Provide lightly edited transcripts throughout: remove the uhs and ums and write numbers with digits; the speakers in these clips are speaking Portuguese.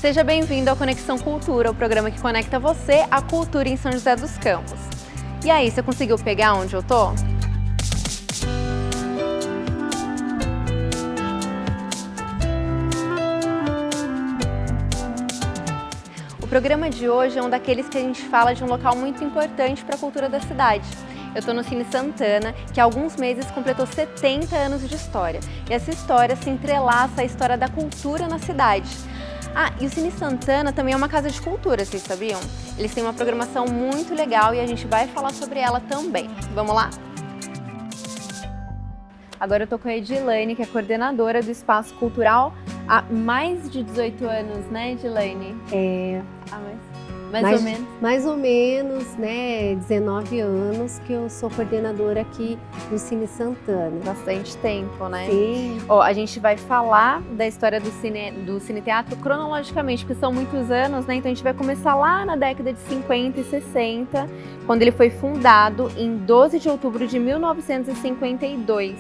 Seja bem-vindo ao Conexão Cultura, o programa que conecta você à cultura em São José dos Campos. E aí, você conseguiu pegar onde eu tô? O programa de hoje é um daqueles que a gente fala de um local muito importante para a cultura da cidade. Eu estou no Cine Santana, que há alguns meses completou 70 anos de história. E essa história se entrelaça à história da cultura na cidade. E o Cine Santana também é uma casa de cultura, vocês sabiam? Eles têm uma programação muito legal e a gente vai falar sobre ela também. Vamos lá? Agora eu tô com a Edilane, que é coordenadora do Espaço Cultural há mais de 18 anos, né, Edilane? Mais ou menos. Mais ou menos, né, 19 anos que eu sou coordenadora aqui do Cine Santana. Bastante tempo, né? Sim. A gente vai falar da história do Cine Teatro cronologicamente, porque são muitos anos, né? Então a gente vai começar lá na década de 50 e 60, quando ele foi fundado em 12 de outubro de 1952.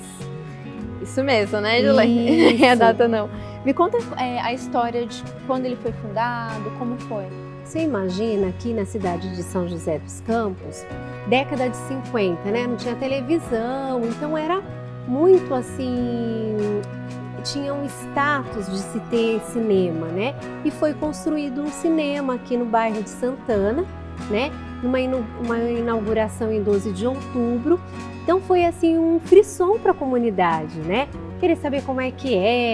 Isso mesmo, né, Edilane? É a data não. Me conta a história de quando ele foi fundado, como foi? Você imagina aqui na cidade de São José dos Campos, década de 50, né? Não tinha televisão, então era muito assim, tinha um status de se ter cinema, né? E foi construído um cinema aqui no bairro de Santana, né? Uma inauguração em 12 de outubro. Então foi assim um frisson para a comunidade, né? Querer saber como é,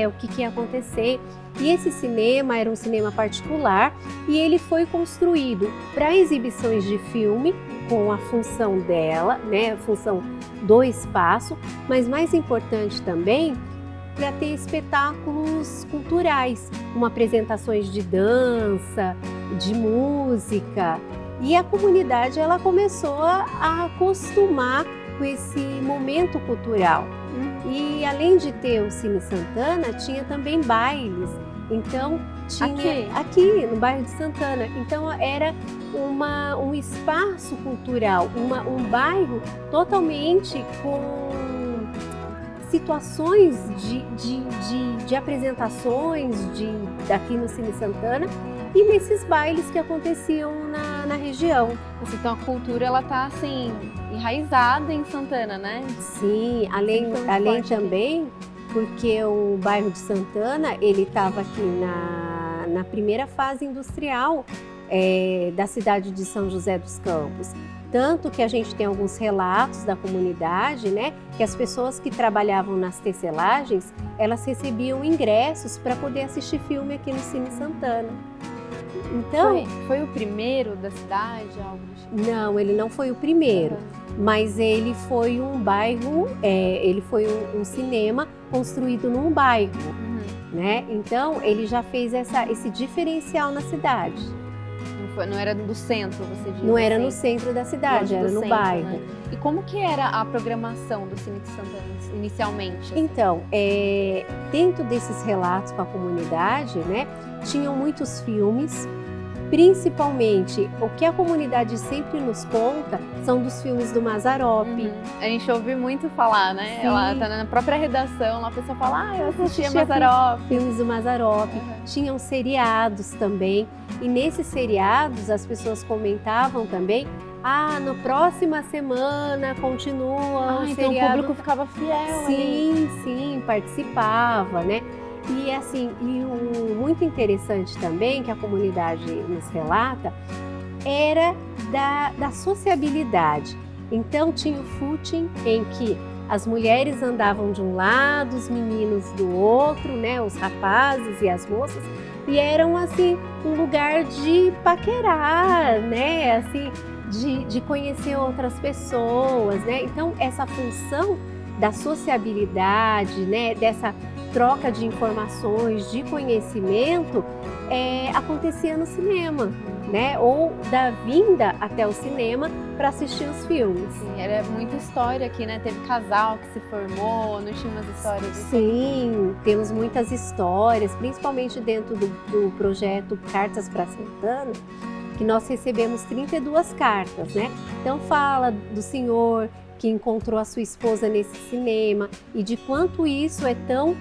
o que ia acontecer. E esse cinema era um cinema particular e ele foi construído para exibições de filme com a função dela, né, a função do espaço, mas mais importante também para ter espetáculos culturais, como apresentações de dança, de música. E a comunidade ela começou a acostumar com esse momento cultural. E além de ter o Cine Santana, tinha também bailes. Então, tinha aqui no bairro de Santana. Então, era um espaço cultural, um bairro totalmente com situações de apresentações daqui no Cine Santana e nesses bailes que aconteciam na região. Então, a cultura ela tá assim enraizada em Santana, né? Sim, além também porque o bairro de Santana ele estava aqui na primeira fase industrial da cidade de São José dos Campos. Tanto que a gente tem alguns relatos da comunidade, né, que as pessoas que trabalhavam nas tecelagens, elas recebiam ingressos para poder assistir filme aqui no Cine Santana. Então, foi o primeiro da cidade? Não, ele não foi o primeiro, mas ele foi um bairro, ele foi um cinema construído num bairro, né? Então, ele já fez esse diferencial na cidade. Não era do centro, você diz? Não era no centro da cidade, era no bairro. Né? E como que era a programação do Cine Santana inicialmente? Então, dentro desses relatos com a comunidade, né, tinham muitos filmes. Principalmente, o que a comunidade sempre nos conta são dos filmes do Mazzaropi. A gente ouve muito falar, né? Sim. Ela tá na própria redação, lá a pessoa fala, eu assistia Mazzaropi. Filmes do Mazzaropi. Tinham seriados também. E nesses seriados, as pessoas comentavam também, na próxima semana continua o então seriado. O público ficava fiel. Sim, participava, né? E assim, o muito interessante também que a comunidade nos relata era da sociabilidade. Então tinha o footing em que as mulheres andavam de um lado, os meninos do outro, né, os rapazes e as moças, e eram assim um lugar de paquerar, né, assim, de conhecer outras pessoas, né? Então essa função da sociabilidade, né, dessa troca de informações, de conhecimento, acontecia no cinema, né? Ou da vinda até o cinema para assistir os filmes. Sim, era muita história aqui, né? Teve casal que se formou, não tinha umas histórias assim? Sim, temos muitas histórias, principalmente dentro do projeto Cartas para Santana, que nós recebemos 32 cartas, né? Então fala do senhor que encontrou a sua esposa nesse cinema e de quanto isso é tão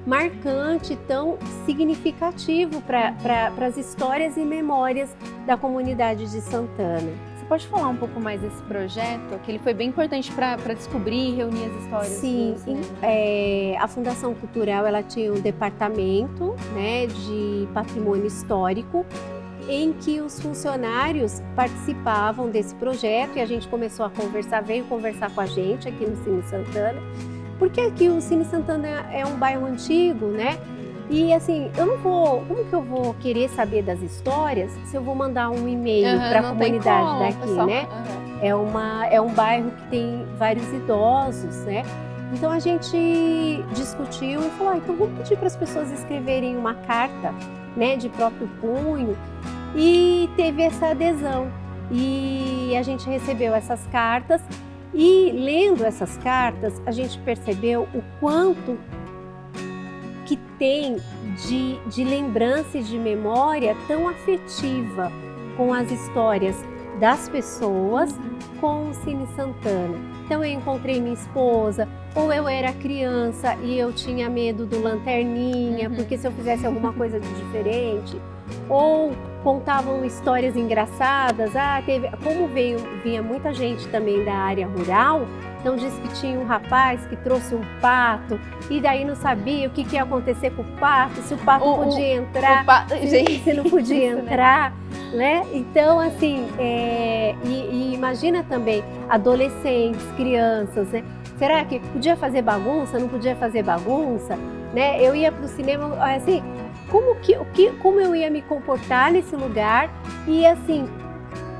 marcante, tão significativo para as histórias e memórias da comunidade de Santana. Você pode falar um pouco mais desse projeto, que ele foi bem importante para descobrir e reunir as histórias? Sim, a Fundação Cultural ela tinha um departamento, né, de patrimônio histórico, em que os funcionários participavam desse projeto e a gente começou a conversar, veio conversar com a gente aqui no Cine Santana, porque aqui o Cine Santana é um bairro antigo, né? E assim, como que eu vou querer saber das histórias se eu vou mandar um e-mail para a comunidade daqui, pessoal, né? É um bairro que tem vários idosos, né? Então a gente discutiu e falou, então vamos pedir para as pessoas escreverem uma carta, né, de próprio punho, e teve essa adesão. E a gente recebeu essas cartas e lendo essas cartas, a gente percebeu o quanto que tem de lembrança e de memória tão afetiva com as histórias das pessoas com o Cine Santana. Então eu encontrei minha esposa, ou eu era criança e eu tinha medo do lanterninha, porque se eu fizesse alguma coisa de diferente, ou contavam histórias engraçadas, como vinha muita gente também da área rural, então diz que tinha um rapaz que trouxe um pato e daí não sabia o que ia acontecer com o pato, se o pato podia entrar, se não podia entrar, né? Então assim, e imagina também adolescentes, crianças, né? Será que podia fazer bagunça, não podia fazer bagunça, né? Eu ia para o cinema, assim, como eu ia me comportar nesse lugar e assim,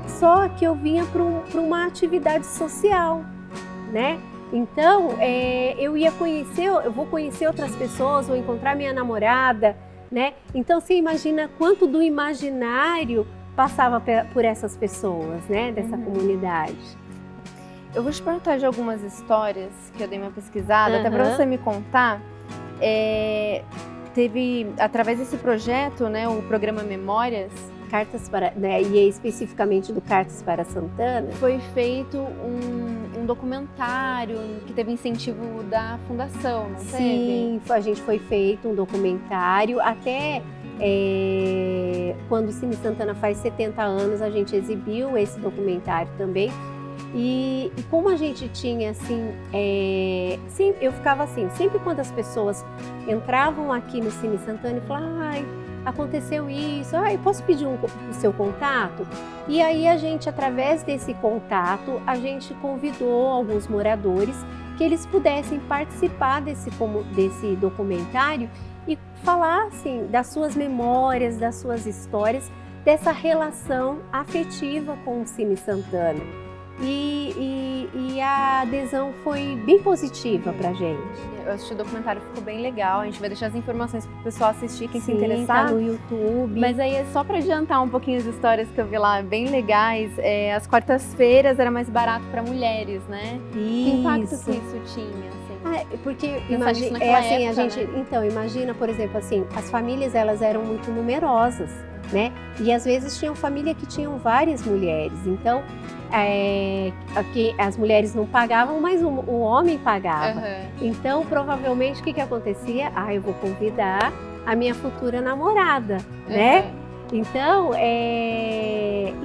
só que eu vinha para uma atividade social, né? Então, eu vou conhecer outras pessoas, vou encontrar minha namorada, né? Então, você imagina quanto do imaginário passava por essas pessoas, né? Dessa comunidade. Eu vou te perguntar de algumas histórias que eu dei uma pesquisada, até para você me contar. Teve, através desse projeto, né, o programa Memórias, Cartas para, né, e especificamente do Cartas para Santana, foi feito um documentário que teve incentivo da fundação, não teve? Sim, a gente foi feito um documentário, até quando o Cine Santana faz 70 anos, a gente exibiu esse documentário também. E como a gente tinha assim, eu ficava assim, sempre quando as pessoas entravam aqui no Cine Santana e falavam, aconteceu isso, eu posso pedir o seu contato? E aí a gente, através desse contato, a gente convidou alguns moradores que eles pudessem participar desse documentário e falar assim, das suas memórias, das suas histórias, dessa relação afetiva com o Cine Santana. E a adesão foi bem positiva pra gente. Eu assisti o documentário, ficou bem legal. A gente vai deixar as informações pro pessoal assistir, quem se interessar. Tá no YouTube. Mas aí é só pra adiantar um pouquinho as histórias que eu vi lá, bem legais. As quartas-feiras era mais barato para mulheres, né? Isso. Que impacto que isso tinha? Assim? Porque imagina, assim, a gente, né? Então, imagina, por exemplo, assim, as famílias elas eram muito numerosas, né? E às vezes tinham família que tinham várias mulheres. Então, aqui as mulheres não pagavam, mas o homem pagava. Então, provavelmente, o que acontecia? Eu vou convidar a minha futura namorada, né? Então,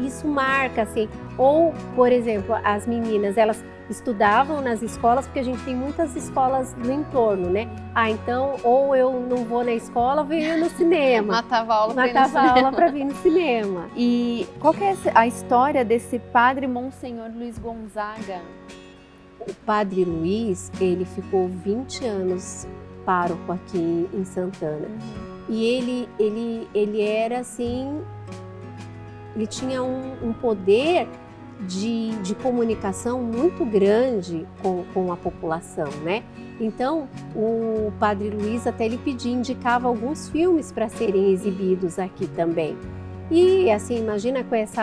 isso marca, assim. Ou, por exemplo, as meninas, elas estudavam nas escolas, porque a gente tem muitas escolas no entorno, né? Então, ou eu não vou na escola, vou ir no cinema. Matava aula para vir no cinema. E qual que é a história desse padre Monsenhor Luiz Gonzaga? O padre Luiz, ele ficou 20 anos pároco aqui em Santana. E ele era assim, ele tinha um poder de comunicação muito grande com a população, né? Então, o Padre Luiz até ele indicava alguns filmes para serem exibidos aqui também. E assim, imagina com esse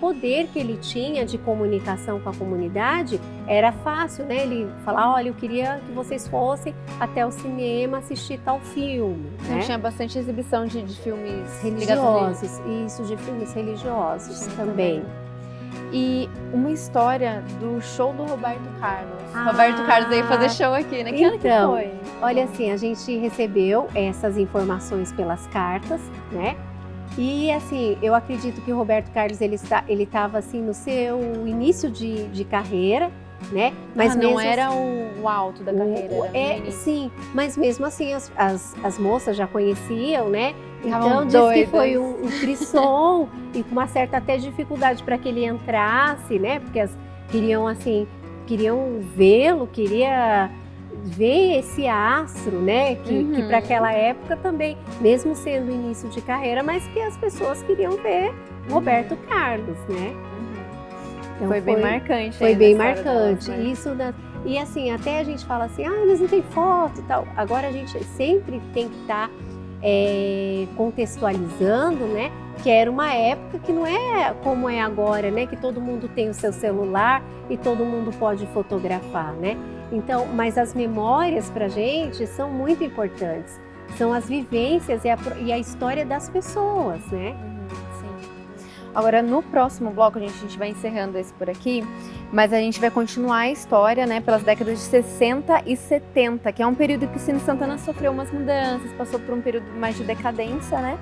poder que ele tinha de comunicação com a comunidade, era fácil, né? Ele falar, olha, eu queria que vocês fossem até o cinema assistir tal filme. Então, né? Tinha bastante exibição de filmes religiosos, isso, de filmes religiosos também. E uma história do show do Roberto Carlos. Roberto Carlos veio fazer show aqui, né? Que ano que foi? Olha, assim, a gente recebeu essas informações pelas cartas, né? E assim, eu acredito que o Roberto Carlos ele estava assim no seu início de carreira, né? Mas não era o alto da carreira, sim, mas mesmo assim as moças já conheciam, né? Então diz que foi um frisson e com uma certa até dificuldade para que ele entrasse, né? Porque queriam vê-lo, queria ver esse astro, né? Que para aquela época também, mesmo sendo início de carreira, mas que as pessoas queriam ver Roberto Carlos, né? Então, foi bem marcante. Foi bem marcante. Delas, né? Isso e assim, até a gente fala assim, eles não têm foto e tal. Agora a gente sempre tem que estar contextualizando, né? Que era uma época que não é como é agora, né? Que todo mundo tem o seu celular e todo mundo pode fotografar, né? Então, mas as memórias pra gente são muito importantes. São as vivências e a história das pessoas, né? Agora, no próximo bloco, a gente vai encerrando esse por aqui, mas a gente vai continuar a história, né, pelas décadas de 60 e 70, que é um período que o Cine Santana sofreu umas mudanças, passou por um período mais de decadência, né,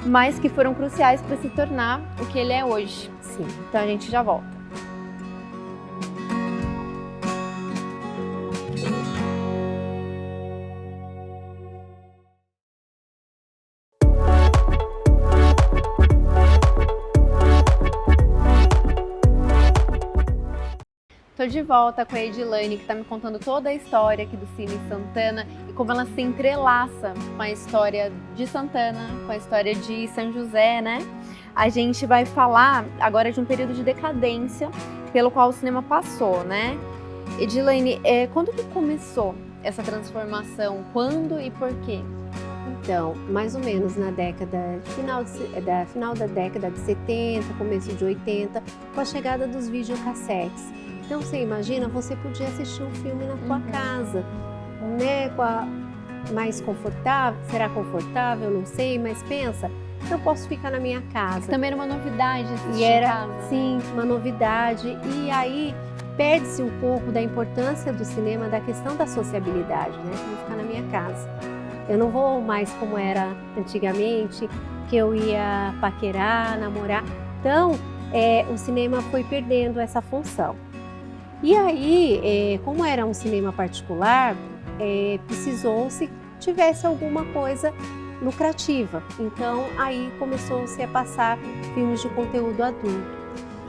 mas que foram cruciais para se tornar o que ele é hoje. Sim. Então a gente já volta. Estou de volta com a Edilane, que está me contando toda a história aqui do Cine Santana e como ela se entrelaça com a história de Santana, com a história de São José, né? A gente vai falar agora de um período de decadência pelo qual o cinema passou, né? Edilane, quando que começou essa transformação? Quando e por quê? Então, mais ou menos na final da década de 70, começo de 80, com a chegada dos videocassetes. Então, você imagina, você podia assistir um filme na tua casa, né? Mais confortável, será confortável? Não sei, mas pensa, eu posso ficar na minha casa. Também era uma novidade assistir em casa. Sim, uma novidade. E aí, perde-se um pouco da importância do cinema, da questão da sociabilidade, né? Eu vou ficar na minha casa. Eu não vou mais como era antigamente, que eu ia paquerar, namorar. Então, o cinema foi perdendo essa função. E aí, como era um cinema particular, precisou-se tivesse alguma coisa lucrativa. Então, aí começou-se a passar filmes de conteúdo adulto.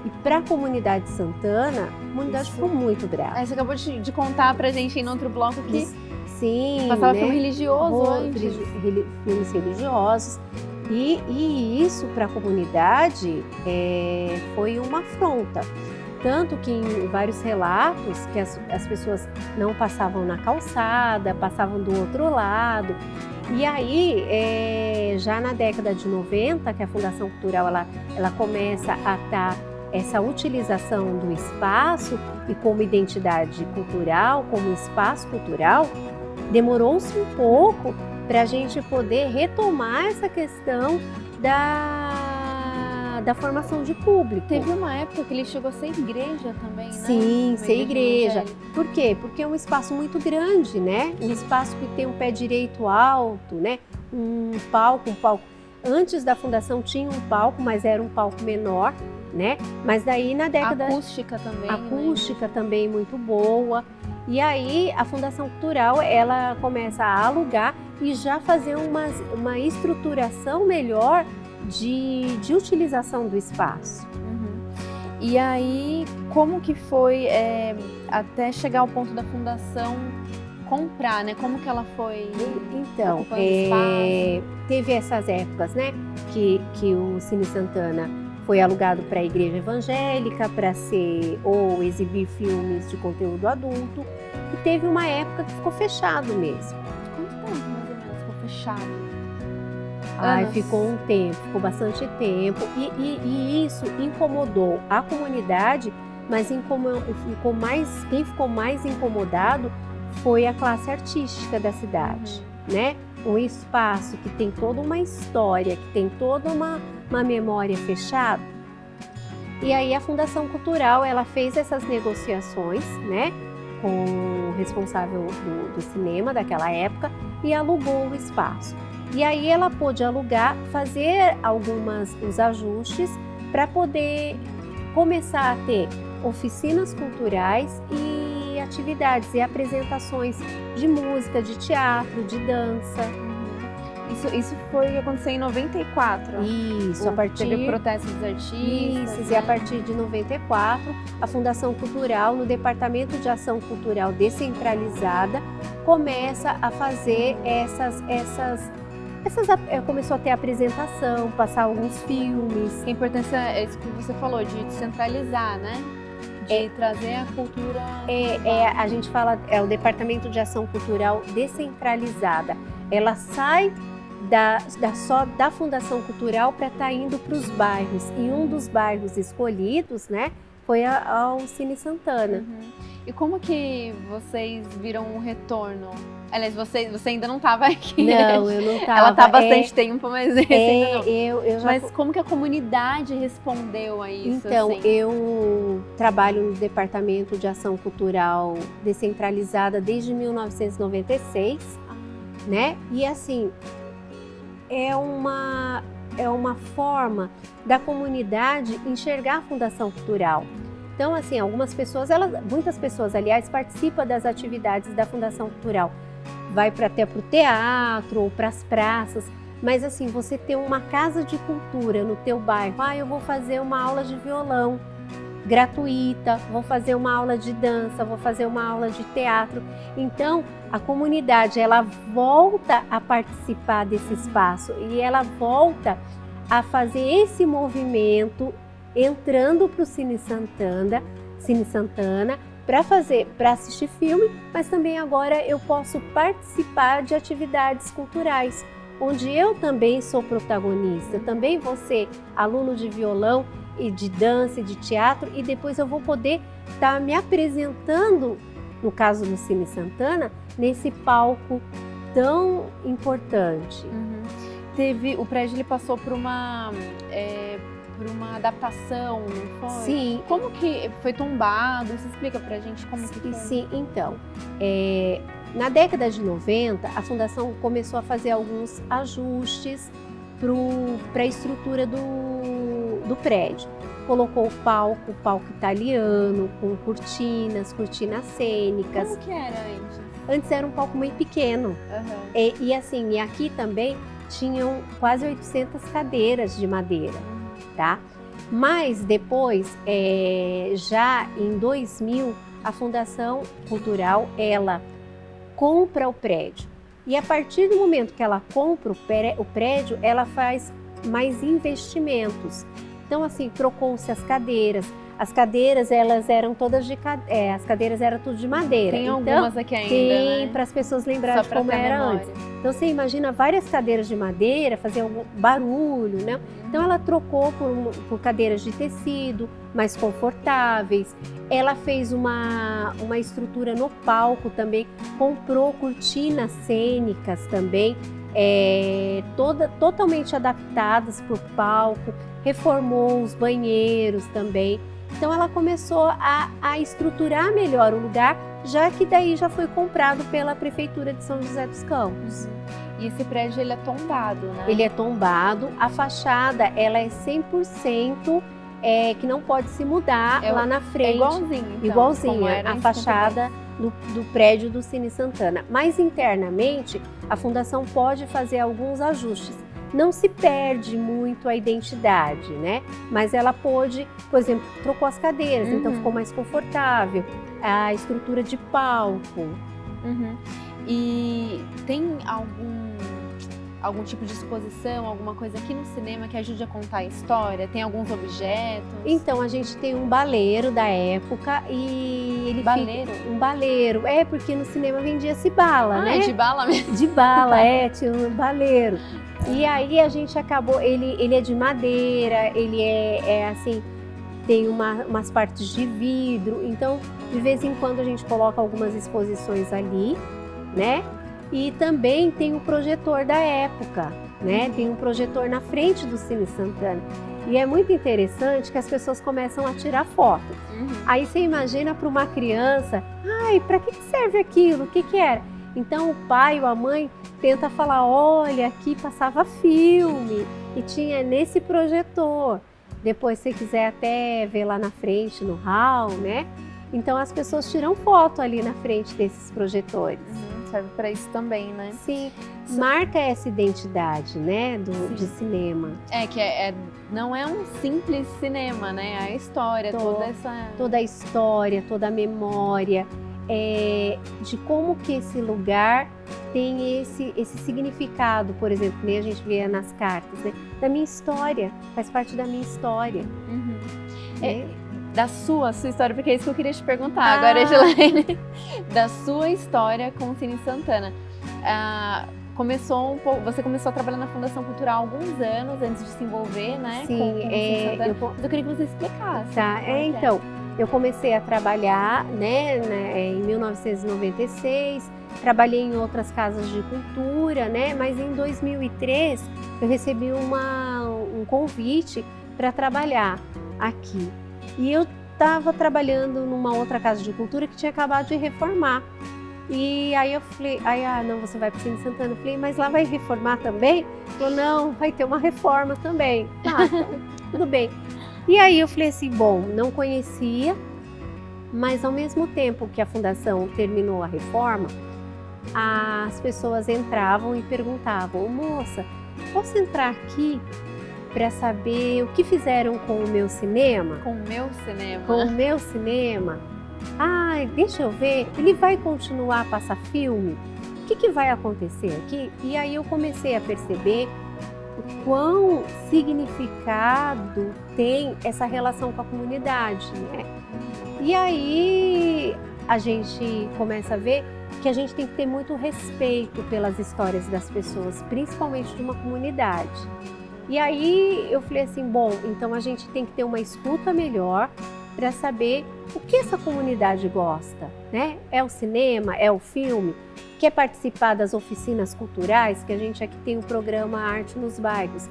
E para a comunidade Santana, a comunidade ficou muito brava. Você acabou de contar pra gente em outro bloco que sim, passava filme religioso antes. Filmes religiosos. E isso para a comunidade foi uma afronta. Tanto que em vários relatos que as pessoas não passavam na calçada, passavam do outro lado. E aí, já na década de 90, que a Fundação Cultural ela começa a dar essa utilização do espaço e como identidade cultural, como espaço cultural, demorou-se um pouco para a gente poder retomar essa questão da formação de público. Teve uma época que ele chegou a ser igreja também, né? Sim, ser igreja. Por quê? Porque é um espaço muito grande, né? Um espaço que tem um pé direito alto, né? Um palco. Antes da fundação tinha um palco, mas era um palco menor, né? Mas daí na década... Acústica também, Acústica também muito boa. E aí a Fundação Cultural, ela começa a alugar e já fazer uma estruturação melhor de utilização do espaço. E aí, como que foi até chegar ao ponto da fundação comprar, né? Como que ela foi Então, teve essas épocas, né? Que o Cine Santana foi alugado para a igreja evangélica, para ser ou exibir filmes de conteúdo adulto. E teve uma época que ficou fechado mesmo. Quanto tempo mais ou menos ficou fechado? Ficou um tempo, ficou bastante tempo. E isso incomodou a comunidade, mas quem ficou mais incomodado foi a classe artística da cidade, né? Um espaço que tem toda uma história, que tem toda uma memória fechada. E aí a Fundação Cultural, ela fez essas negociações, né? com o responsável do cinema daquela época e alugou o espaço. E aí ela pôde alugar, fazer os ajustes para poder começar a ter oficinas culturais e atividades e apresentações de música, de teatro, de dança. Isso foi acontecer em 94? Isso, Teve protesto dos artistas. Isso, e a partir de 94, a Fundação Cultural, no Departamento de Ação Cultural Descentralizada, começa a fazer começou a ter apresentação, passar alguns filmes. A importância é isso que você falou, de descentralizar, né? De trazer a cultura... A gente fala, é o Departamento de Ação Cultural Descentralizada. Ela sai da Fundação Cultural para estar indo para os bairros. E um dos bairros escolhidos, né, foi ao Cine Santana. E como que vocês viram um retorno? Aliás, você ainda não estava aqui. Não, eu não estava. Ela está há bastante tempo, mas ainda não. Eu já... Mas como que a comunidade respondeu a isso? Então, assim? eu trabalho no Departamento de Ação Cultural Descentralizada desde 1996, né? E assim, é uma forma da comunidade enxergar a Fundação Cultural. Então, assim, muitas pessoas, aliás, participam das atividades da Fundação Cultural. Vai até para o teatro ou para as praças, mas assim, você ter uma casa de cultura no teu bairro, eu vou fazer uma aula de violão gratuita, vou fazer uma aula de dança, vou fazer uma aula de teatro. Então, a comunidade, ela volta a participar desse espaço e ela volta a fazer esse movimento entrando para o Cine Santana para assistir filme, mas também agora eu posso participar de atividades culturais, onde eu também sou protagonista. Também vou ser aluno de violão e de dança e de teatro, e depois eu vou poder estar me apresentando, no caso do Cine Santana, nesse palco tão importante. O prédio ele passou por uma adaptação, não foi? Sim. Como que foi tombado? Você explica pra gente como que foi? Sim, então, na década de 90, a Fundação começou a fazer alguns ajustes para a estrutura do prédio. Colocou o palco italiano, com cortinas cênicas. Como que era antes? Antes era um palco meio pequeno. E assim, e aqui também tinham quase 800 cadeiras de madeira. Tá? Mas depois, já em 2000, a Fundação Cultural, ela compra o prédio. E a partir do momento que ela compra o prédio, ela faz mais investimentos. Então, assim, trocou-se as cadeiras. As cadeiras, elas eram todas as cadeiras eram tudo de madeira. Tem então, algumas aqui ainda, tem, né? para as pessoas lembrarem de como era antes. Então, você imagina várias cadeiras de madeira, fazer algum barulho, né? Então, ela trocou por cadeiras de tecido, mais confortáveis. Ela fez uma estrutura no palco também, comprou cortinas cênicas também, totalmente adaptadas para o palco, reformou os banheiros também. Então ela começou a estruturar melhor o lugar, já que daí já foi comprado pela Prefeitura de São José dos Campos. E esse prédio ele é tombado, né? Ele é tombado, a fachada ela é 100% que não pode se mudar lá na frente. Igualzinho, então, igualzinha a fachada do prédio do Cine Santana. Mas internamente a Fundação pode fazer alguns ajustes. Não se perde muito a identidade, né? Mas ela pôde, por exemplo, trocou as cadeiras, então ficou mais confortável, a estrutura de palco. E tem algum tipo de exposição, alguma coisa aqui no cinema que ajude a contar a história? Tem alguns objetos? Então, a gente tem um baleiro da época e ele Baleiro? Um baleiro, porque no cinema vendia-se bala, né? De bala mesmo? De bala, tinha um baleiro. E aí a gente acabou, ele é de madeira, ele assim, tem umas partes de vidro, então de vez em quando a gente coloca algumas exposições ali, né? E também tem o projetor da época. né? Tem um projetor na frente do Cine Santana. E é muito interessante que as pessoas começam a tirar foto. Aí você imagina para uma criança, ai, para que serve aquilo? O que que era? Então o pai ou a mãe tenta falar, olha, aqui passava filme e tinha nesse projetor. Depois, se quiser até ver lá na frente, no hall, né? Então as pessoas tiram foto ali na frente desses projetores. Serve para isso também, né? Sim, marca essa identidade, né, de cinema. Não é um simples cinema, né? A história, toda a história, toda a memória, de como que esse lugar tem esse significado, por exemplo, que nem a gente vê nas cartas, né? Da minha história, faz parte da minha história. Né? Da sua história, porque é isso que eu queria te perguntar agora, Edilene. Da sua história com o Cine Santana. Você começou a trabalhar na Fundação Cultural há alguns anos antes de se envolver, né? Sim, com o Cine Santana. Mas eu queria que você explicasse. Tá, então, eu comecei a trabalhar, né, em 1996, trabalhei em outras casas de cultura, né? Mas em 2003 eu recebi um convite para trabalhar aqui. E eu estava trabalhando numa outra casa de cultura que tinha acabado de reformar. E aí eu falei, não, você vai para o Cine Santana. Eu falei, mas lá vai reformar também? Ele falou, não, vai ter uma reforma também. Então, tudo bem. E aí eu falei assim, bom, não conhecia, mas ao mesmo tempo que a fundação terminou a reforma, as pessoas entravam e perguntavam, moça, posso entrar aqui para saber o que fizeram com o meu cinema? Com o meu cinema? Com o meu cinema. Deixa eu ver, ele vai continuar a passar filme? O que vai acontecer aqui? E aí eu comecei a perceber o quão significado tem essa relação com a comunidade, né? E aí a gente começa a ver que a gente tem que ter muito respeito pelas histórias das pessoas, principalmente de uma comunidade. E aí eu falei assim, bom, então a gente tem que ter uma escuta melhor para saber o que essa comunidade gosta, né? É o cinema, é o filme, quer participar das oficinas culturais, que a gente aqui tem o programa Arte nos Bairros.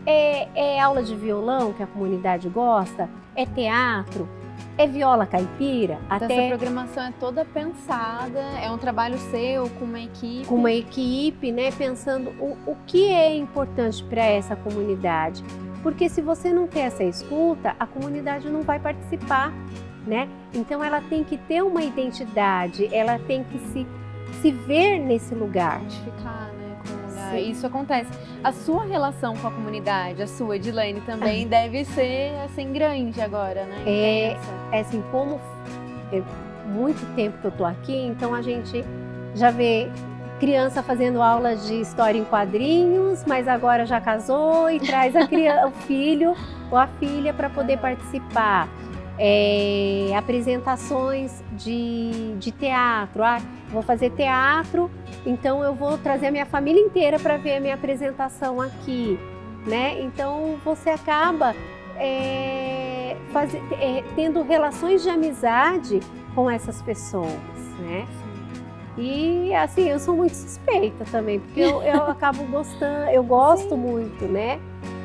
É aula de violão que a comunidade gosta? É teatro? É viola caipira? Então essa programação é toda pensada, é um trabalho seu, com uma equipe? Com uma equipe, né? Pensando o que é importante para essa comunidade. Porque se você não tem essa escuta, a comunidade não vai participar, né? Então ela tem que ter uma identidade, ela tem que se ver nesse lugar. Identificar, né, com o lugar. Sim. Isso acontece. A sua relação com a comunidade, a sua, Edilene, também deve ser, assim, grande agora, né? Assim, como é muito tempo que eu tô aqui, então a gente já vê criança fazendo aula de história em quadrinhos, mas agora já casou e traz o filho ou a filha para poder participar. Apresentações de teatro. Vou fazer teatro, então eu vou trazer a minha família inteira para ver a minha apresentação aqui, né? Então você acaba tendo relações de amizade com essas pessoas, né? E assim, eu sou muito suspeita também, porque eu acabo gostando, eu gosto muito, né?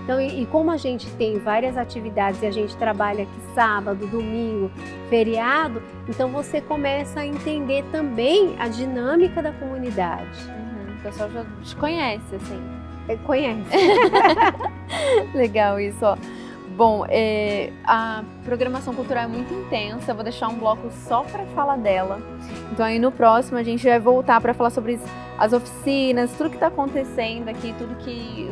Então, e como a gente tem várias atividades e a gente trabalha aqui sábado, domingo, feriado, então você começa a entender também a dinâmica da comunidade. O pessoal já te conhece, assim. Conhece. Legal isso, ó. Bom, a programação cultural é muito intensa, eu vou deixar um bloco só para falar dela. Então aí no próximo a gente vai voltar para falar sobre as oficinas, tudo que está acontecendo aqui,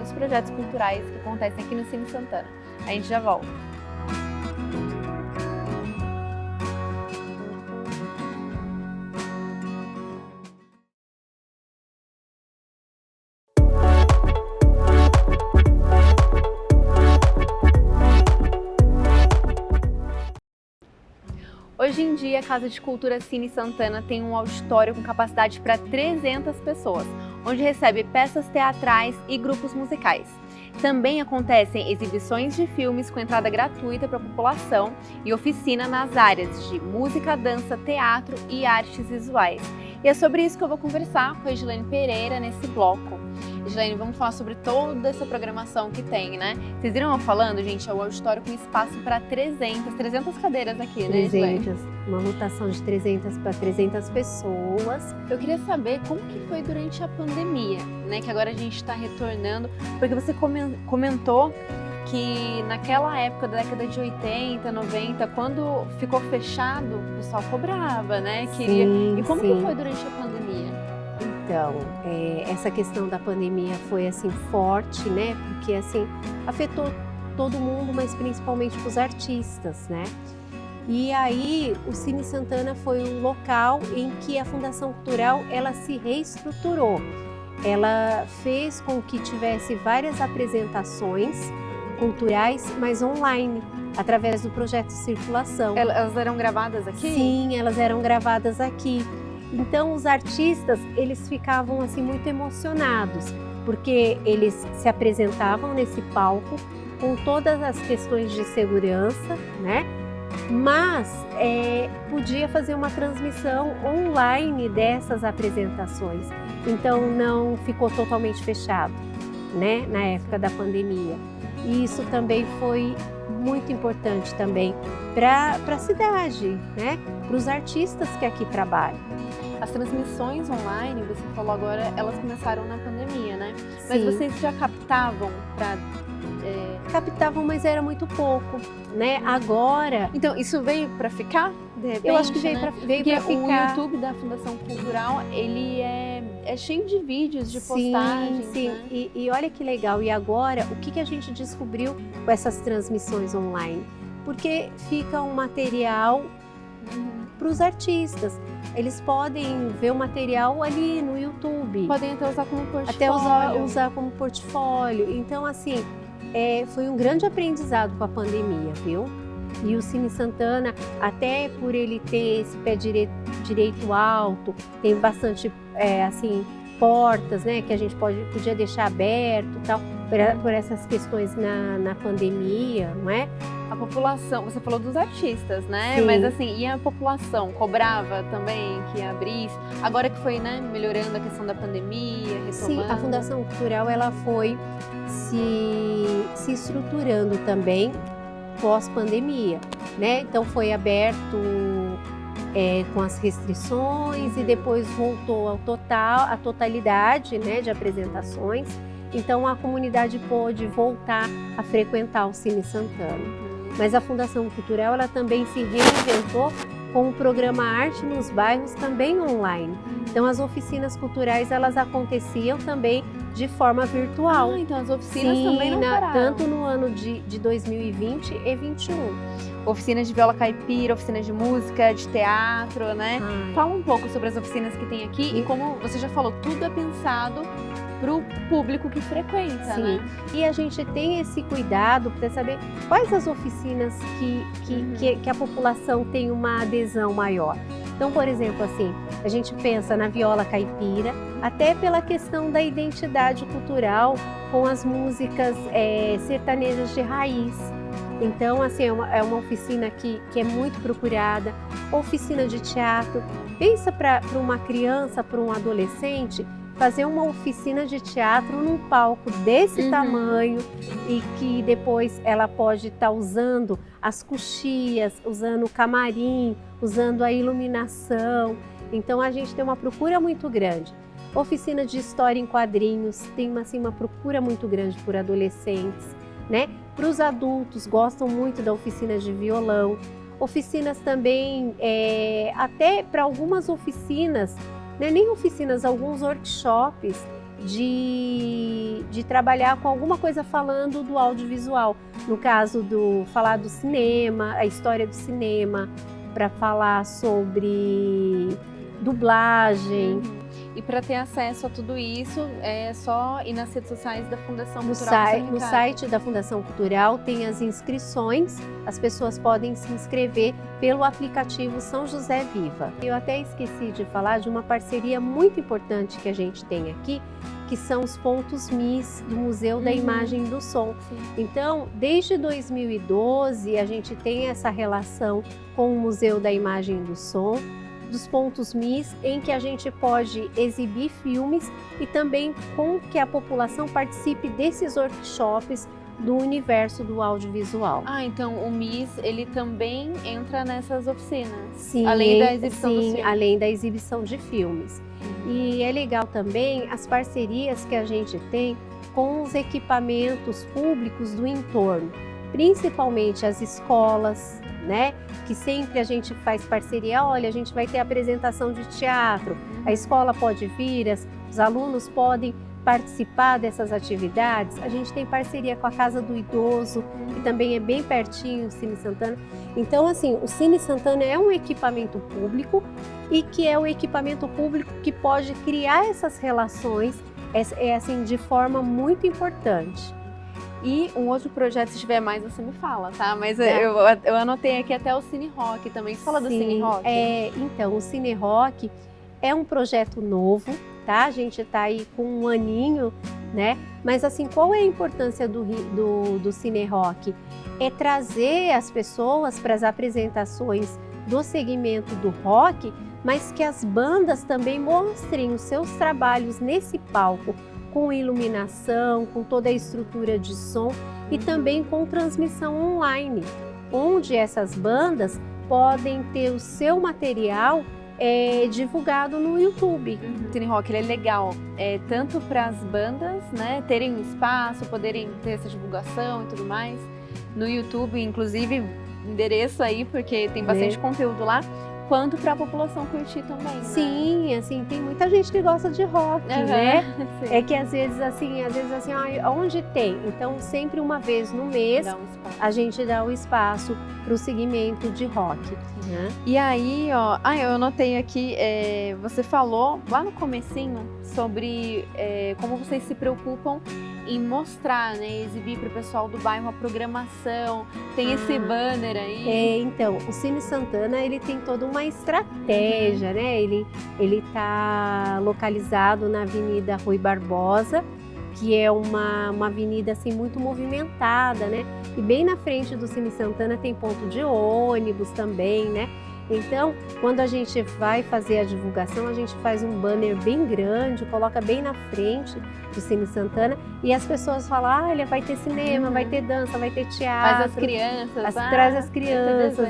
os projetos culturais que acontecem aqui no Cine Santana. A gente já volta. Hoje em dia, a Casa de Cultura Cine Santana tem um auditório com capacidade para 300 pessoas, onde recebe peças teatrais e grupos musicais. Também acontecem exibições de filmes com entrada gratuita para a população e oficina nas áreas de música, dança, teatro e artes visuais. E é sobre isso que eu vou conversar com a Edilene Pereira nesse bloco. Gislaine, vamos falar sobre toda essa programação que tem, né? Vocês viram eu falando, gente, é o auditório com espaço para 300 cadeiras aqui, né, Gislaine? 300, uma lotação de 300 para 300 pessoas. Eu queria saber como que foi durante a pandemia, né? Que agora a gente está retornando, porque você comentou que naquela época da década de 80, 90, quando ficou fechado, o pessoal cobrava, né? Queria... Sim, E como sim. que foi durante a pandemia? Então, essa questão da pandemia foi assim forte, né? Porque assim afetou todo mundo, mas principalmente os artistas, né? E aí o Cine Santana foi um local em que a Fundação Cultural ela se reestruturou. Ela fez com que tivesse várias apresentações culturais, mas online, através do projeto Circulação. Elas eram gravadas aqui? Sim, elas eram gravadas aqui. Então os artistas, eles ficavam assim muito emocionados, porque eles se apresentavam nesse palco com todas as questões de segurança, né? Mas podia fazer uma transmissão online dessas apresentações. Então não ficou totalmente fechado, né? Na época da pandemia. E isso também foi muito importante também para a cidade, né? Para os artistas que aqui trabalham. As transmissões online, você falou agora, elas começaram na pandemia, né? Mas Sim. vocês já captavam para... Captavam, mas era muito pouco, né? Agora... Então, isso veio para ficar, de repente, Eu acho que veio né? para ficar. O YouTube da Fundação Cultural, ele é cheio de vídeos, de postagens, sim. né? E olha que legal. E agora, o que a gente descobriu com essas transmissões online? Porque fica um material para os artistas. Eles podem ver o material ali no YouTube. Podem até usar como portfólio. Até usar como portfólio. Então, assim, foi um grande aprendizado com a pandemia, viu? E o Cine Santana, até por ele ter esse pé direito alto, tem bastante, assim, portas, né, que a gente podia deixar aberto e tal, por essas questões na pandemia, não é? A população, você falou dos artistas, né? Sim. Mas assim, e a população cobrava também que abrisse? Agora que foi, né, melhorando a questão da pandemia, retomando. Sim, a Fundação Cultural ela foi se estruturando também pós-pandemia, né? Então foi aberto com as restrições e depois voltou à totalidade, né, de apresentações. Então a comunidade pôde voltar a frequentar o Cine Santana. Mas a Fundação Cultural ela também se reinventou com o programa Arte nos Bairros também online. Então as oficinas culturais elas aconteciam também de forma virtual. Então as oficinas Sim, também não pararam. tanto no ano de 2020 e 2021. Oficinas de viola caipira, oficinas de música, de teatro, né? Fala um pouco sobre as oficinas que tem aqui e como você já falou, tudo é pensado para o público que frequenta, Sim. né? E a gente tem esse cuidado para saber quais as oficinas que a população tem uma adesão maior. Então, por exemplo, assim, a gente pensa na viola caipira, até pela questão da identidade cultural com as músicas sertanejas de raiz. Então, assim, é uma oficina que é muito procurada. Oficina de teatro. Pensa para uma criança, para um adolescente, fazer uma oficina de teatro num palco desse tamanho e que depois ela pode estar usando as coxias, usando o camarim, usando a iluminação. Então a gente tem uma procura muito grande. Oficina de história em quadrinhos, tem uma procura muito grande por adolescentes, né? Para os adultos, gostam muito da oficina de violão. Oficinas também, até para algumas oficinas, não é nem oficinas, alguns workshops de trabalhar com alguma coisa falando do audiovisual. No caso falar do cinema, a história do cinema, para falar sobre dublagem. E para ter acesso a tudo isso, é só ir nas redes sociais da Fundação Cultural. No site da Fundação Cultural tem as inscrições, as pessoas podem se inscrever pelo aplicativo São José Viva. Eu até esqueci de falar de uma parceria muito importante que a gente tem aqui, que são os pontos MIS do Museu da Imagem e do Som. Sim. Então, desde 2012, a gente tem essa relação com o Museu da Imagem e do Som. dos pontos MIS, em que a gente pode exibir filmes e também com que a população participe desses workshops do universo do audiovisual. Ah, então o MIS, ele também entra nessas oficinas? Sim, além da exibição dos filmes? além da exibição de filmes. E é legal também as parcerias que a gente tem com os equipamentos públicos do entorno, principalmente as escolas, né? Que sempre a gente faz parceria, olha, a gente vai ter apresentação de teatro, a escola pode vir, os alunos podem participar dessas atividades. A gente tem parceria com a Casa do Idoso, que também é bem pertinho, o Cine Santana. Então, assim, o Cine Santana é um equipamento público e que é o equipamento público que pode criar essas relações, assim, de forma muito importante. E um outro projeto, se tiver mais, você me fala, tá? Mas eu anotei aqui até o Cine Rock também. Você fala do Cine Rock? Então, o Cine Rock é um projeto novo, tá? A gente tá aí com um aninho, né? Mas assim, qual é a importância do Cine Rock? É trazer as pessoas para as apresentações do segmento do rock, mas que as bandas também mostrem os seus trabalhos nesse palco, com iluminação, com toda a estrutura de som e também com transmissão online, onde essas bandas podem ter o seu material divulgado no YouTube. O Cine Rock, ele é legal, tanto para as bandas, né, terem um espaço, poderem ter essa divulgação e tudo mais. No YouTube, inclusive, endereço aí, porque tem bastante conteúdo lá, quanto para a população curtir também. Sim, né? Assim, tem muita gente que gosta de rock, né? Sim. É que às vezes assim, onde tem? Então, sempre uma vez no mês, a gente dá o espaço para o segmento de rock. Né? E aí, ó, eu anotei aqui, você falou lá no comecinho sobre como vocês se preocupam em mostrar, né, exibir para o pessoal do bairro a programação, tem esse banner aí. Então, o Cine Santana, ele tem toda uma estratégia, né? Ele tá localizado na Avenida Rui Barbosa, que é uma avenida assim muito movimentada, né? E bem na frente do Cine Santana tem ponto de ônibus também, né? Então, quando a gente vai fazer a divulgação, a gente faz um banner bem grande, coloca bem na frente do Cine Santana e as pessoas falam, olha, vai ter cinema, vai ter dança, vai ter teatro. Traz as crianças. Traz as crianças,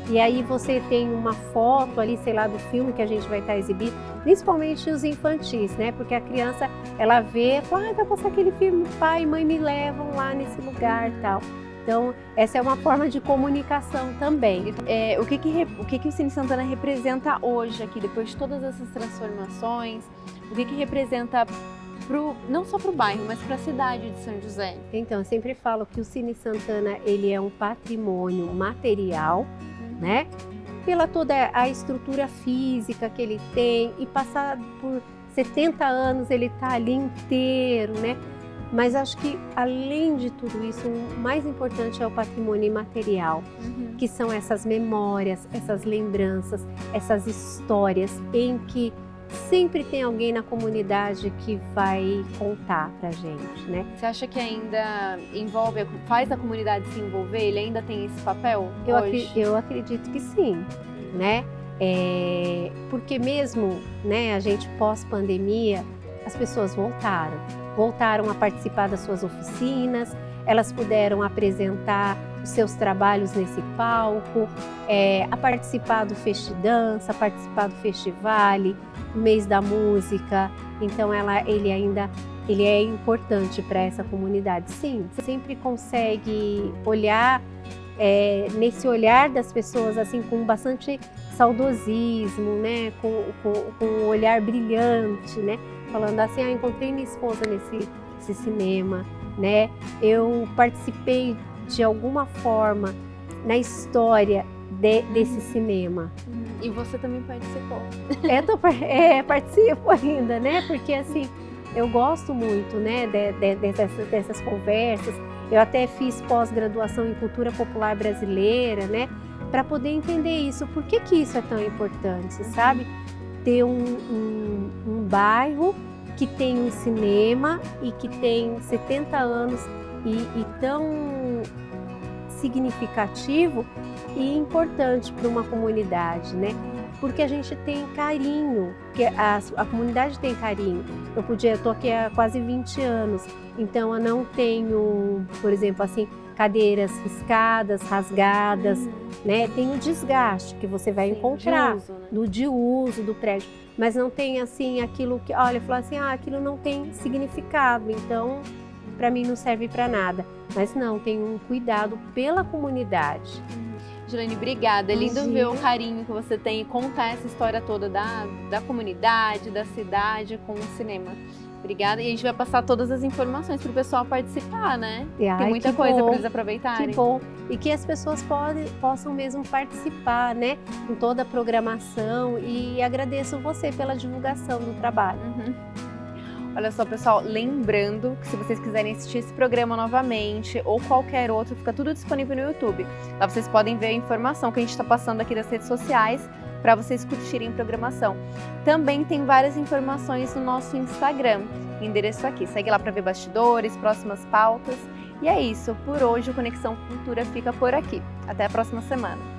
E aí você tem uma foto ali, sei lá, do filme que a gente vai estar exibindo, principalmente os infantis, né? Porque a criança, ela vê, fala, vai passar aquele filme, pai e mãe me levam lá nesse lugar e tal. Então, essa é uma forma de comunicação também. O que o Cine Santana representa hoje aqui, depois de todas essas transformações? O que representa, não só para o bairro, mas para a cidade de São José? Então, eu sempre falo que o Cine Santana, ele é um patrimônio material, né? Pela toda a estrutura física que ele tem e passado por 70 anos, ele está ali inteiro, né? Mas acho que, além de tudo isso, o mais importante é o patrimônio imaterial, que são essas memórias, essas lembranças, essas histórias em que sempre tem alguém na comunidade que vai contar pra gente, né? Você acha que ainda faz a comunidade se envolver? Ele ainda tem esse papel hoje? Eu acredito que sim, né? Porque mesmo, né, a gente pós-pandemia, as pessoas voltaram a participar das suas oficinas, elas puderam apresentar os seus trabalhos nesse palco, a participar do Festidança, a participar do Festivale, do Mês da Música. Então ele é importante para essa comunidade. Sim, você sempre consegue olhar nesse olhar das pessoas assim com bastante saudosismo, né? Com um olhar brilhante, né? Falando assim, encontrei minha esposa nesse cinema, né? Eu participei de alguma forma na história desse cinema. E você também participou? Participo ainda, né? Porque assim, eu gosto muito, né, dessas conversas. Eu até fiz pós-graduação em cultura popular brasileira, né? Para poder entender isso. Por que isso é tão importante, sabe? Ter um bairro que tem um cinema e que tem 70 anos e tão significativo e importante para uma comunidade, né? porque a gente tem carinho, porque a comunidade tem carinho. Eu estou aqui há quase 20 anos, então eu não tenho, por exemplo, assim, cadeiras riscadas, rasgadas, né? Tem o desgaste que você vai encontrar de uso do prédio, mas não tem assim aquilo que, olha, falou assim, aquilo não tem significado, então para mim não serve para nada. Mas não, tem um cuidado pela comunidade. Gilane, obrigada. É lindo ver o carinho que você tem e contar essa história toda da comunidade, da cidade com o cinema. Obrigada. E a gente vai passar todas as informações para o pessoal participar, né? Tem muita coisa para eles aproveitarem. Que bom. E que as pessoas possam mesmo participar, né? Em toda a programação. E agradeço você pela divulgação do trabalho. Olha só, pessoal, lembrando que se vocês quiserem assistir esse programa novamente ou qualquer outro, fica tudo disponível no YouTube. Lá vocês podem ver a informação que a gente está passando aqui das redes sociais para vocês curtirem a programação. Também tem várias informações no nosso Instagram, endereço aqui. Segue lá para ver bastidores, próximas pautas. E é isso, por hoje o Conexão Cultura fica por aqui. Até a próxima semana.